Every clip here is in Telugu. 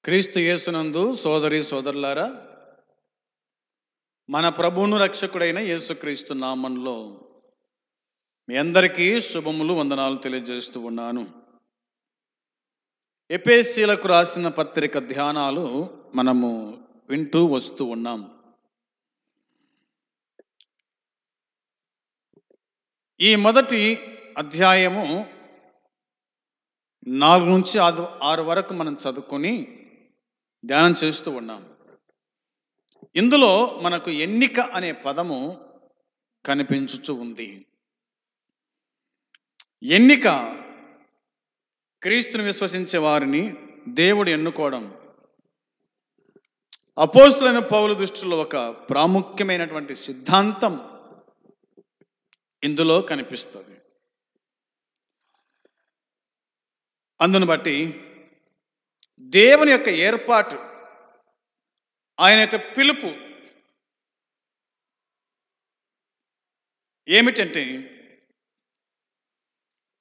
క్రీస్తు యేసునందు సోదరి సోదరులారా, మన ప్రభువును రక్షకుడైన యేసుక్రీస్తు నామంలో మీ అందరికీ శుభములు వందనాలు తెలియజేస్తూ ఉన్నాను. ఎఫెసీయులకు రాసిన పత్రిక ధ్యానాలు మనము వింటూ వస్తూ ఉన్నాం. ఈ మొదటి అధ్యాయము 4 నుంచి 6 వరకు మనం చదువుకొని ధ్యానం చేస్తూ ఉన్నాం. ఇందులో మనకు ఎన్నిక అనే పదము కనిపించుచు ఉంది. ఎన్నిక, క్రీస్తుని విశ్వసించే వారిని దేవుడు ఎన్నుకోవడం అపోస్తలుడైన పౌలు దృష్టిలో ఒక ప్రాముఖ్యమైనటువంటి సిద్ధాంతం ఇందులో కనిపిస్తుంది. అందును బట్టి దేవుని యొక్క ఏర్పాటు, ఆయన యొక్క పిలుపు ఏమిటంటే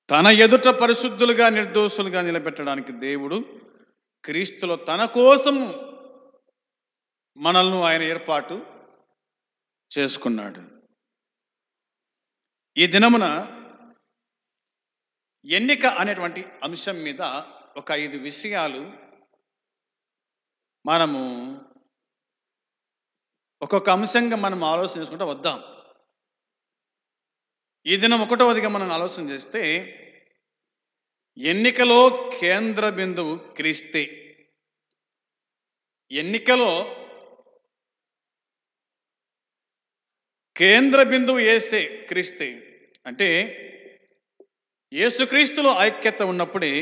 తన ఎదుట పరిశుద్ధులుగా నిర్దోషులుగా నిలబెట్టడానికి దేవుడు క్రీస్తులో తన కోసము మనల్ని ఆయన ఏర్పాటు చేసుకున్నాడు. ఈ దినమున ఎన్నిక అనేటువంటి అంశం మీద ఒక 5 విషయాలు మనము ఒక్కొక్క అంశంగా మనం ఆలోచన చేసుకుంటూ వద్దాం. ఈ దినం 1వదిగా మనం ఆలోచన చేస్తే, ఎన్నికలో కేంద్ర బిందువు క్రీస్తే. ఎన్నికలో కేంద్ర బిందువు యేసే, క్రీస్తే. అంటే యేసుక్రీస్తులో ఐక్యత ఉన్నప్పుడే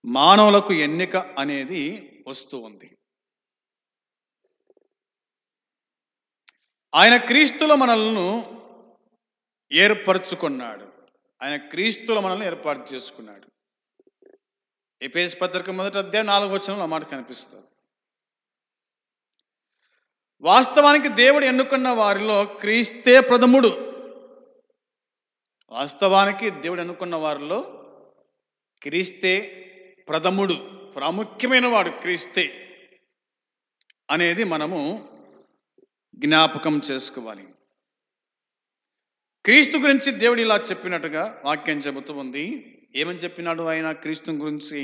మానవులకు ఎన్నిక అనేది వస్తూ ఉంది. ఆయన క్రీస్తులో మనల్ని ఏర్పరచుకున్నాడు. ఆయన క్రీస్తులో మనల్ని ఏర్పాటు చేసుకున్నాడు. ఎఫెసీ పత్రిక 1వ అధ్యాయం 4వ వచనంలో ఆ మాట కనిపిస్తుంది. వాస్తవానికి దేవుడు ఎన్నుకున్న వారిలో క్రీస్తే ప్రథముడు. వాస్తవానికి దేవుడు ఎన్నుకున్న వారిలో క్రీస్తే ప్రథముడు, ప్రాముఖ్యమైన వాడు క్రీస్తే అనేది మనము జ్ఞాపకం చేసుకోవాలి. క్రీస్తు గురించి దేవుడు ఇలా చెప్పినట్టుగా వాక్యం చెబుతూ ఉంది. ఏమని చెప్పినాడు ఆయన క్రీస్తు గురించి?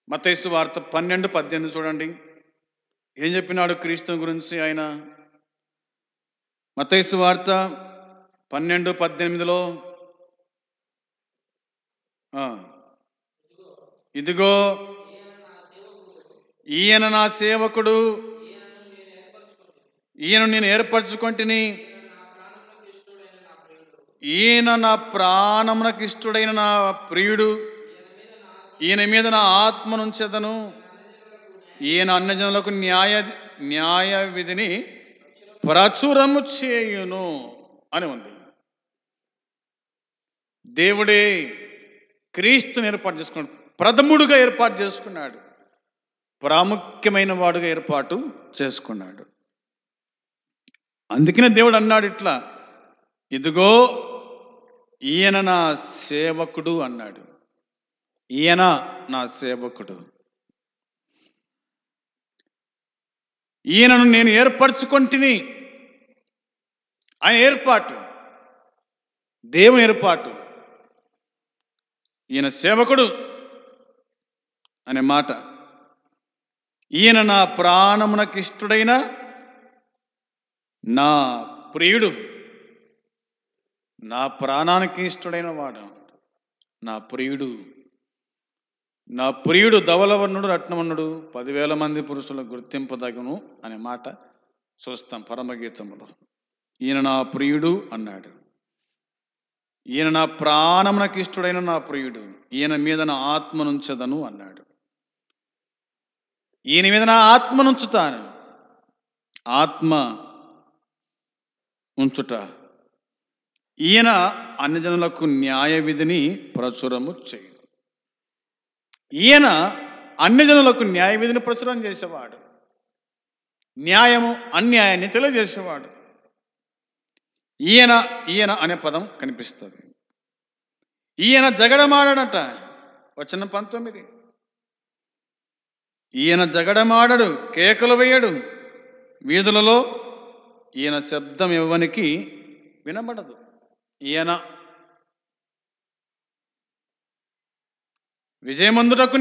మత్తయి సువార్త 12:18 చూడండి. ఏం చెప్పినాడు క్రీస్తు గురించి ఆయన? మత్తయి సువార్త 12:18లో ఇదిగో ఈయన నా సేవకుడు, ఈయన నేను ఏర్పరచుకొంటిని, ఈయన నా ప్రాణమునకు ఇష్టుడైన నా ప్రియుడు, ఈయన మీద నా ఆత్మనుంచెదను, ఈయన అన్యజనులకు న్యాయ విధిని ప్రచురము చేయును అని ఉంది. దేవుడే క్రీస్తుని ఏర్పాటు చేసుకున్నాడు, ప్రథముడుగా ఏర్పాటు చేసుకున్నాడు, ప్రాముఖ్యమైన వాడుగా ఏర్పాటు చేసుకున్నాడు. అందుకనే దేవుడు అన్నాడు ఇట్లా, ఇదిగో ఈయన నా సేవకుడు అన్నాడు. ఈయన నా సేవకుడు, ఈయనను నేను ఏర్పరచుకొంటిని. ఆయన ఏర్పాటు, దేవుని ఏర్పాటు. ఈయన సేవకుడు అనే మాట. ఈయన నా ప్రాణమునకు ఇష్టుడైన నా ప్రియుడు. నా ప్రాణానికి ఇష్టుడైన వాడు నా ప్రియుడు. నా ప్రియుడు ధవలవర్ణుడు, రత్నవర్ణుడు, 10,000 మంది పురుషులకు గుర్తింపదగును అనే మాట చూస్తాం పరమగీతములో. ఈయన నా ప్రియుడు అన్నాడు. ఈయన నా ప్రాణమునకు ఇష్టుడైన నా ప్రియుడు, ఈయన మీద నా ఆత్మనుంచదను అన్నాడు. ఈయన మీద నా ఆత్మనుంచుతాను. ఆత్మ ఉంచుట. ఈయన అన్యజనులకు న్యాయ విధిని ప్రచురము చేయు. ఈయన అన్యజనులకు న్యాయ విధిని ప్రచురం చేసేవాడు, న్యాయము అన్యాయాన్ని తెలియజేసేవాడు. ఈయన అనే పదం కనిపిస్తుంది. ఈయన జగడమాడనట. వచనం 19. ఈయన జగడమాడడు, కేకలు వేయడు, వీధులలో ఈయన శబ్దం ఎవ్వనికి వినబడదు. ఈయన విజయమందుటకు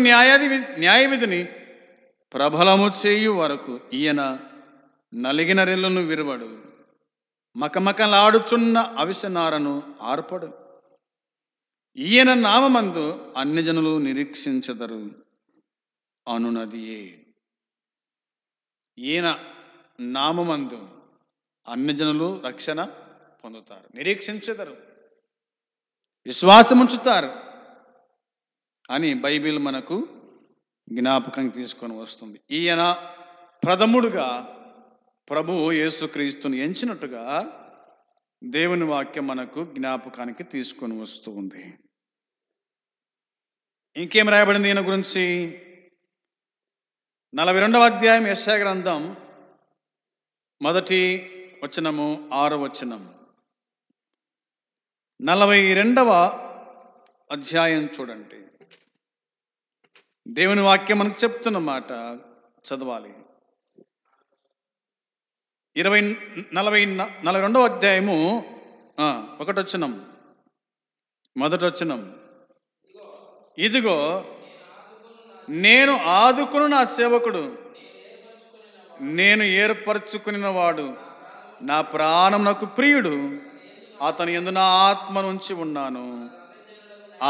న్యాయవిధిని ప్రబలము చేయు వరకు ఈయన నలిగిన రెల్లును విరువడు, మకమకలాడుచున్న అవిసనారను ఆర్పడు. ఈయన నామమందు అన్ని జనులు నిరీక్షించెదరు అనునదియే. ఈయన నామమందు అన్ని జనులు రక్షణ పొందుతారు, నిరీక్షించెదరు, విశ్వాసముంచుతారు అని బైబిల్ మనకు జ్ఞాపకం తీసుకొని వస్తుంది. ఈయన ప్రథముడుగా ప్రభువు యేసుక్రీస్తుని ఎంచినట్టుగా దేవుని వాక్యం మనకు జ్ఞాపకానికి తీసుకొని వస్తూ ఉంది. ఇంకేం రాయబడింది ఈయన గురించి? 42వ అధ్యాయం యెషయా గ్రంథం 1వ వచనము 6వ వచనం. 42వ అధ్యాయం చూడండి. దేవుని వాక్యం మనకు చెప్తున్న మాట చదవాలి. 42వ అధ్యాయము 1వ వచనం, 1వ వచనం. ఇదిగో నేను ఆదుకును నా సేవకుడు, నేను ఏర్పరచుకున్న వాడు, నా ప్రాణం నాకు ప్రియుడు, అతని యందు నా ఆత్మ నుంచి ఉన్నాను.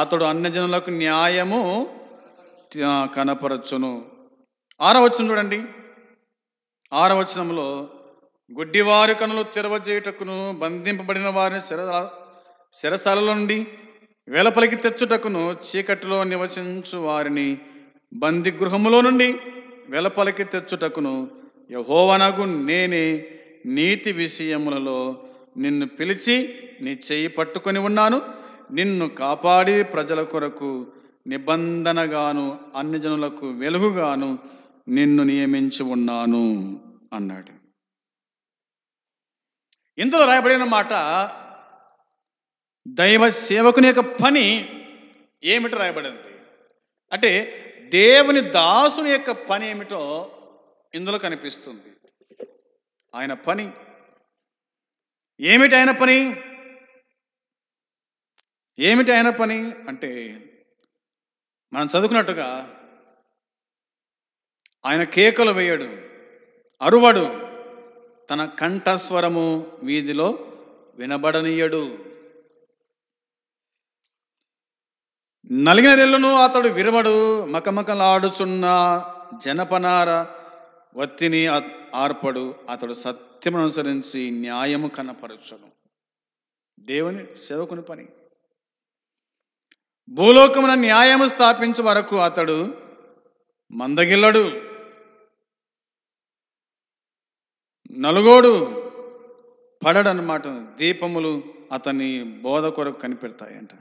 అతడు అన్యజనులకు న్యాయము కనపరచును. 6వ వచనం చూడండి. 6వ వచనంలో గుడ్డివారి కనులు తెరవజేయుటకును, బంధింపబడిన వారిని చెరసాలలో నుండి వెలుపలికి తెచ్చుటకును, చీకటిలో నివసించు వారిని బంది గృహములో నుండి వెలుపలికి తెచ్చుటకును యెహోవానగు నేనే నీతి విషయములలో నిన్ను పిలిచి నీ చెయ్యి పట్టుకొని ఉన్నాను. నిన్ను కాపాడి ప్రజల కొరకు నిబంధనగాను అన్ని జనులకు వెలుగుగాను నిన్ను నియమించి ఉన్నాను అన్నాడు. ఇందులో రాయబడిన మాట దైవ సేవకుని యొక్క పని ఏమిటో రాయబడింది. అంటే దేవుని దాసుని యొక్క పని ఏమిటో ఇందులో కనిపిస్తుంది. ఆయన పని ఏమిటి? ఆయన పని ఏమిటి? ఆయన పని అంటే మనం చదువుకున్నట్టుగా ఆయన కేకలు వేయడు, అరువడు, తన కంఠస్వరము వీధిలో వినబడనీయడు. నలిగిన రెల్లును అతడు విరవడు, మకమకలాడుచున్న జనపనార వత్తిని ఆర్పడు. అతడు సత్యమును అనుసరించి న్యాయము కనపరచును. దేవుని సేవకుని పని. భూలోకమున న్యాయము స్థాపించు వరకు అతడు మందగిల్లడు, నలుగోడు, పడడు అన్నమాట. దీపములు అతని బోధ కొరకు కనిపెడతాయంట.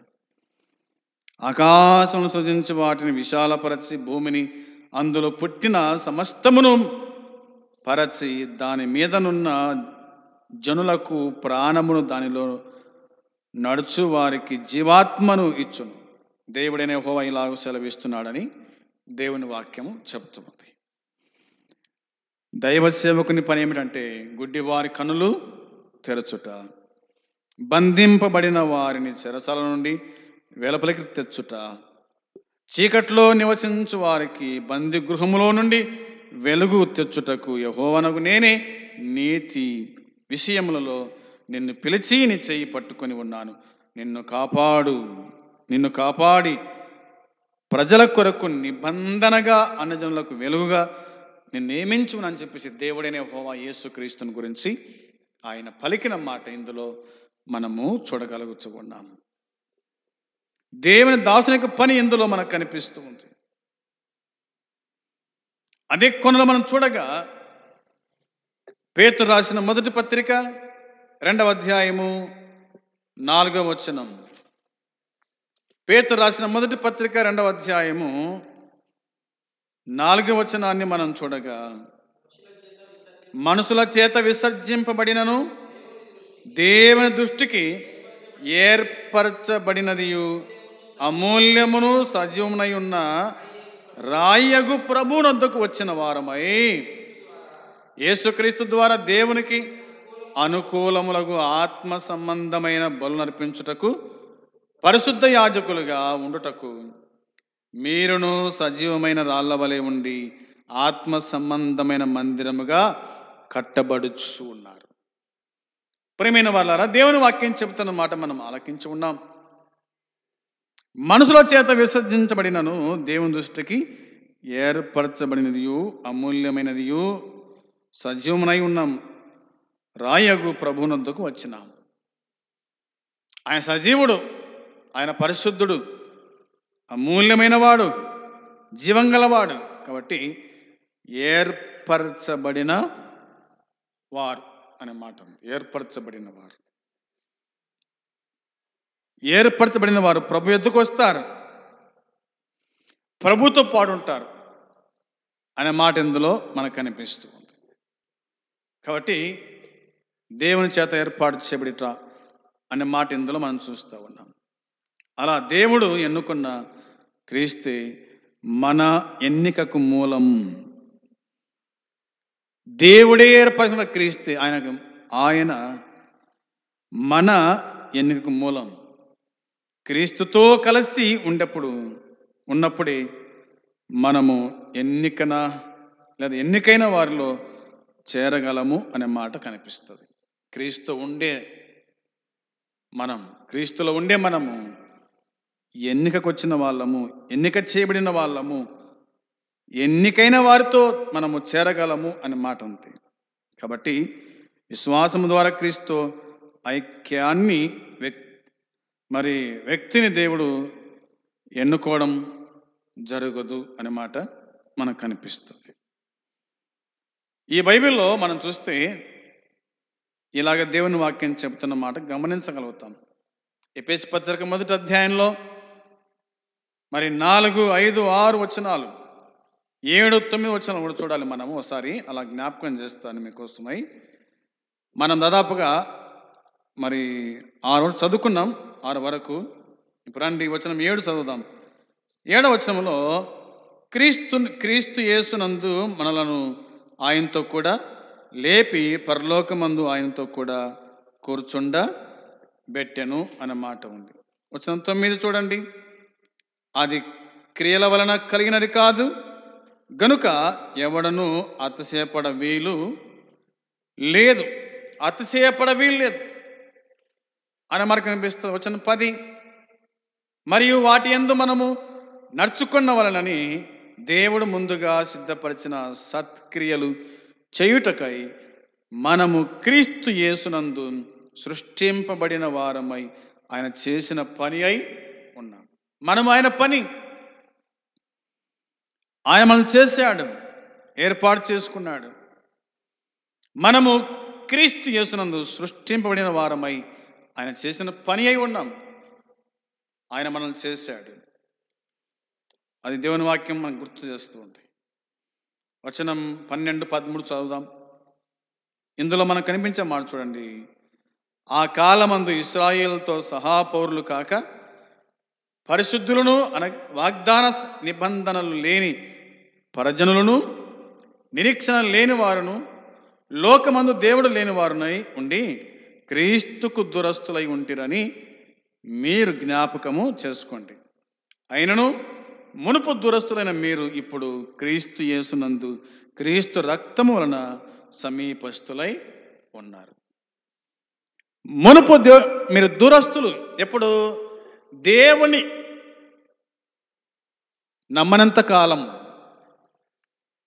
ఆకాశమును సృజించి వాటిని విశాలపరచి భూమిని అందులో పుట్టిన సమస్తమును పరచి దాని మీదనున్న జనులకు ప్రాణమును, దానిలో నడుచు వారికి జీవాత్మను ఇచ్చును. దేవుడైన యెహోవా ఇలాగ సెలవిస్తున్నాడని దేవుని వాక్యము చెప్తుంది. దైవ సేవకుని పని ఏమిటంటే గుడ్డివారి కనులు తెరచుట, బంధింపబడిన వారిని చెరసాల నుండి వెలుపలికి తెచ్చుట, చీకట్లో నివసించు వారికి బంది గృహములో నుండి వెలుగు తెచ్చుటకు యెహోవానగు నేనే నీతి విషయములలో నిన్ను పిలిచి నీ చెయ్యి పట్టుకొని ఉన్నాను. నిన్ను కాపాడి ప్రజల కొరకు నిబంధనగా అన్నజనులకు వెలుగుగా నిన్ను నియమించునని చెప్పేసి దేవుడైన యెహోవా యేసుక్రీస్తుని గురించి ఆయన పలికిన మాట ఇందులో మనము చూడగలుగుతున్నాము. దేవుని దాసుని యొక్క పని ఇందులో మనకు కనిపిస్తూ ఉంది. అదే కొనలో మనం చూడగా పేతురు రాసిన మొదటి పత్రిక 2వ అధ్యాయము 4వ వచనం. పేతురు రాసిన మొదటి పత్రిక 2వ అధ్యాయము 4వ వచనాన్ని మనం చూడగా, మనుషుల చేత విసర్జింపబడినను దేవుని దృష్టికి ఏర్పరచబడినదియు అమూల్యమును సజీవమునై ఉన్న రాయగు ప్రభువునొద్దకు వచ్చిన వారమై యేసుక్రీస్తు ద్వారా దేవునికి అనుకూలములకు ఆత్మ సంబంధమైన బలు నర్పించుటకు పరిశుద్ధ యాజకులుగా ఉండుటకు మీరును సజీవమైన రాళ్ల వలె ఉండి ఆత్మ సంబంధమైన మందిరముగా కట్టబడుచు ఉన్నారు. ప్రియమైన వాళ్ళారా, దేవుని వాక్యం చెబుతున్న మాట మనం ఆలకించి ఉన్నాం. మనుషుల చేత విసర్జించబడినను దేవుని దృష్టికి ఏర్పరచబడినదియు అమూల్యమైనదియు సజీవమునై ఉన్నాం రాయగు ప్రభువునొద్దకు వచ్చినాం. ఆయన సజీవుడు, ఆయన పరిశుద్ధుడు, అమూల్యమైన వాడు, జీవం గలవాడు. కాబట్టి ఏర్పరచబడిన వారు అనే మాట, ఏర్పరచబడిన వారు, ఏర్పరచబడిన వారు ప్రభు ఎద్దుకు వస్తారు, ప్రభుతో పాడుంటారు అనే మాట ఇందులో మనకు కనిపిస్తూ ఉంది. కాబట్టి దేవుని చేత ఏర్పాటు చేయబడిట అనే మాట ఇందులో మనం చూస్తూ ఉన్నాం. అలా దేవుడు ఎన్నుకున్న క్రీస్తే మన ఎన్నికకు మూలం. దేవుడే ఏర్పరిచిన క్రీస్తే ఆయన మన ఎన్నికకు మూలం. క్రీస్తుతో కలిసి ఉన్నప్పుడే మనము ఎన్నికైన వారిలో చేరగలము అనే మాట కనిపిస్తుంది. క్రీస్తులో ఉండే మనము ఎన్నికకు వచ్చిన వాళ్ళము, ఎన్నిక చేయబడిన వాళ్ళము, ఎన్నికైన వారితో మనము చేరగలము అనే మాట ఉంది. కాబట్టి విశ్వాసము ద్వారా క్రీస్తు ఐక్యాన్ని వ్యక్తిని దేవుడు ఎన్నుకోవడం జరగదు అనే మాట మనకు కనిపిస్తుంది. ఈ బైబిల్లో మనం చూస్తే ఇలాగ దేవుని వాక్యం చెబుతున్న మాట గమనించగలుగుతాం. ఎఫెసీ పత్రిక 1వ అధ్యాయంలో 4, 5, 6 వచనాలు, 7, 9 వచనాలు కూడా చూడాలి. మనము ఒకసారి అలా జ్ఞాపకం చేస్తాను మీకోసమై. మనం దాదాపుగా 6 చదువుకున్నాం, 6 వరకు. ఇప్పుడు రండి వచనం 7 చదువుదాం. 7వ వచనంలో క్రీస్తు యేసునందు మనలను ఆయనతో కూడా లేపి పరలోకమందు ఆయనతో కూడా కూర్చుండబెట్టెను అనే మాట ఉంది. వచనం 9 చూడండి. అది క్రియల వలన కలిగినది కాదు గనుక ఎవడను అతిశయపడ వీలు లేదు అని మనకు కనిపిస్తుంది. వచనం 10, మరియు వాటి యందు మనము నడుచుకున్న వలనని దేవుడు ముందుగా సిద్ధపరిచిన సత్క్రియలు చేయుటకై మనము క్రీస్తు యేసునందు సృష్టింపబడిన వారమై ఆయన చేసిన పని అయి ఉన్నాం. మనం ఆయన పని, ఆయన మనం చేశాడు, ఏర్పాటు చేసుకున్నాడు. మనము క్రీస్తు యేసునందు సృష్టింపబడిన వారమై ఆయన చేసిన పని అయి ఉన్నాం. ఆయన మనల్ని చేశాడు. అది దేవుని వాక్యం మనకు గుర్తు చేస్తూ ఉంది. వచనం 12, 13 చదువుదాం. ఇందులో మనకు కనిపించే మాట చూడండి. ఆ కాలమందు ఇశ్రాయేలుతో సహా పౌరులు కాక పరిశుద్ధులను వాగ్దాన నిబంధనలు లేని పరజనులను, నిరీక్షణ లేని వారును, లోకమందు దేవుడు లేని వారునై ఉండి క్రీస్తుకు దురస్తులై ఉంటిరని మీరు జ్ఞాపకము చేసుకోండి. అయినను మునుపు దురస్తులైన మీరు ఇప్పుడు క్రీస్తు యేసునందు క్రీస్తు రక్తము వలన సమీపస్తులై ఉన్నారు. మునుపు మీరు దురస్తులు. ఎప్పుడు? దేవుని నమ్మనంత కాలం,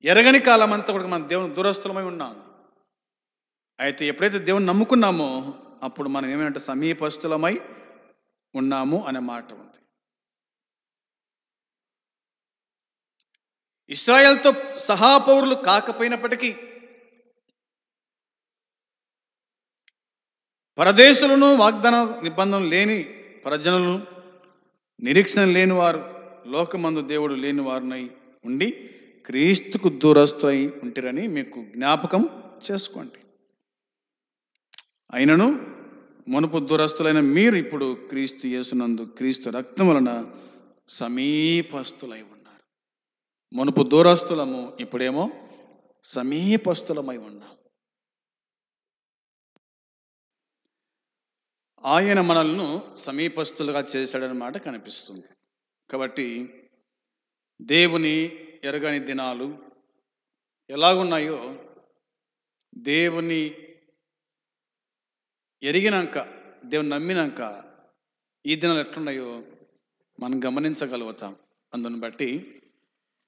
ఎరగని కాలం అంతా కూడా మనం దేవుని దురస్తులమై ఉన్నాం. అయితే ఎప్పుడైతే దేవుని నమ్ముకున్నామో అప్పుడు మనం ఏమంటే సమీపస్తులమై ఉన్నాము అనే మాట ఉంది. ఇశ్రాయేలుతో సహా పౌరులు కాకపోయినప్పటికీ పరదేశులను, వాగ్దాన నిబంధనలు లేని పరజనులను, నిరీక్షణ లేని వారు, లోకమందు దేవుడు లేని వారినై ఉండి క్రీస్తుకు దూరస్తులై ఉంటిరని మీకు జ్ఞాపకం చేసుకోండి. అయినను మునుపు దూరస్తులైన మీరు ఇప్పుడు క్రీస్తు యేసునందు క్రీస్తు రక్తం వలన సమీపస్తులై ఉన్నారు. మునుపు దూరస్తులము, ఇప్పుడేమో సమీపస్తులమై ఉన్నాం. ఆయన మనల్ని సమీపస్తులుగా చేశాడన్నమాట కనిపిస్తుంది. కాబట్టి దేవుని ఎరగని దినాలు ఎలాగున్నాయో, దేవుని ఎరిగినాక, దేవుని నమ్మినాక ఈ దినాలు ఎట్లున్నాయో మనం గమనించగలుగుతాం. అందుని బట్టి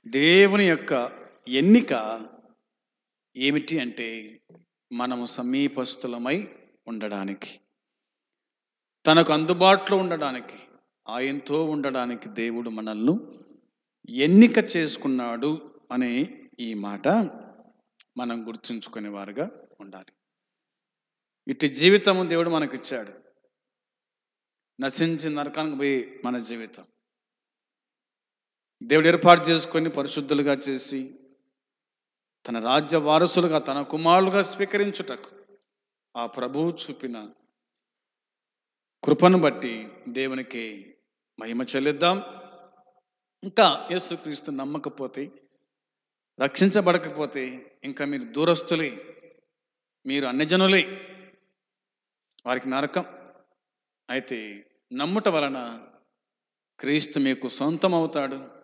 దేవుని యొక్క ఎన్నిక ఏమిటి అంటే, మనము సమీపస్తులమై ఉండడానికి, తనకు అందుబాటులో ఉండడానికి, ఆయనతో ఉండడానికి దేవుడు మనల్ని ఎన్నిక చేసుకున్నాడు అనే ఈ మాట మనం గుర్తుంచుకునే వారుగా ఉండాలి. ఇటు జీవితము దేవుడు మనకిచ్చాడు. నశించి నరకానికి పోయి మన జీవితం దేవుడు ఏర్పాటు చేసుకొని పరిశుద్ధులుగా చేసి తన రాజ్య వారసులుగా, తన కుమారులుగా స్వీకరించుటకు ఆ ప్రభువు చూపిన కృపను బట్టి దేవునికి మహిమ చెల్లిద్దాం. ఇంకా యేసుక్రీస్తు నమ్మకపోతే, రక్షించబడకపోతే ఇంకా మీరు దూరస్తులే, మీరు అన్యజనులే, వారికి నరకం. అయితే నమ్ముట వలన క్రీస్తు మీకు సొంతం అవుతాడు.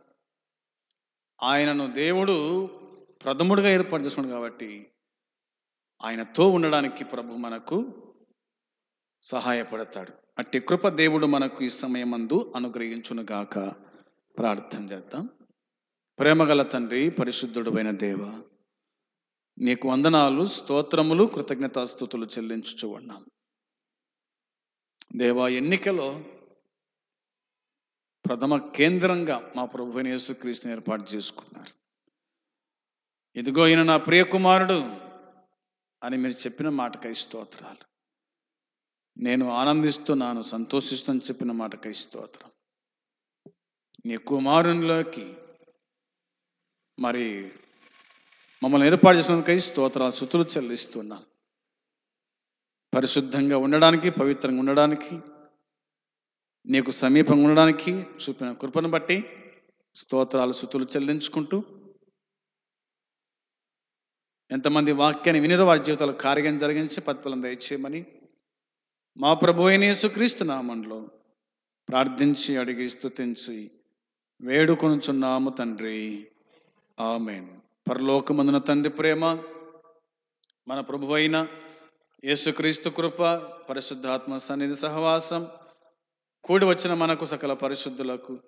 ఆయనను దేవుడు ప్రథముడిగా ఏర్పాటు చేసుకున్నాడు కాబట్టి ఆయనతో ఉండడానికి ప్రభు మనకు సహాయపడతాడు. అట్టి కృప దేవుడు మనకు ఈ సమయమందు అనుగ్రహించునుగాక. ప్రార్థన చేద్దాం. ప్రేమగల తండ్రి, పరిశుద్ధుడైన దేవ, నీకు వందనాలు, స్తోత్రములు, కృతజ్ఞతాస్తుతులు చెల్లించుచు ఉన్నాం. దేవా, ఎన్నికలో ప్రథమ కేంద్రంగా మా ప్రభువైన యేసుక్రీస్తుని ఏర్పాటు చేసుకున్నారు. ఇదిగో ఈయన నా ప్రియ కుమారుడు అని మీరు చెప్పిన మాటకై స్తోత్రాలు. నేను ఆనందిస్తున్నాను, సంతోషిస్తాను చెప్పిన మాటకై స్తోత్రం. నీ కుమారునిలోకి మరి మమ్మల్ని ఏర్పాటు చేసినందుకై స్తోత్రాలు, స్తుతులు చెల్లిస్తున్నాను. పరిశుద్ధంగా ఉండడానికి, పవిత్రంగా ఉండడానికి, నీకు సమీపంగా ఉండడానికి చూపిన కృపను బట్టి స్తోత్రాలు, స్తుతులు చెల్లించుకుంటూ, ఎంతమంది వాక్యాన్ని వినిరో వారి జీవితాలు కార్యం జరిగించి ప్రతిఫలం దయచేయమని మా ప్రభువైన యేసుక్రీస్తు నామములో ప్రార్థించి అడిగి స్తుతించి వేడుకొనుచున్నాము తండ్రి. ఆమేన్. పరలోకమందున తండ్రి ప్రేమ, మన ప్రభువైన యేసుక్రీస్తు కృప, పరిశుద్ధాత్మ సన్నిధి సహవాసం కూడి వచ్చిన మనకు సకల పరిశుద్ధులకు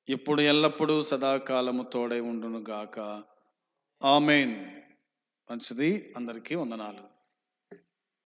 ఇప్పుడు ఎల్లప్పుడూ సదాకాలము తోడై ఉండును గాక. ఆమేన్. మంచిది. అందరికీ వందనాలు.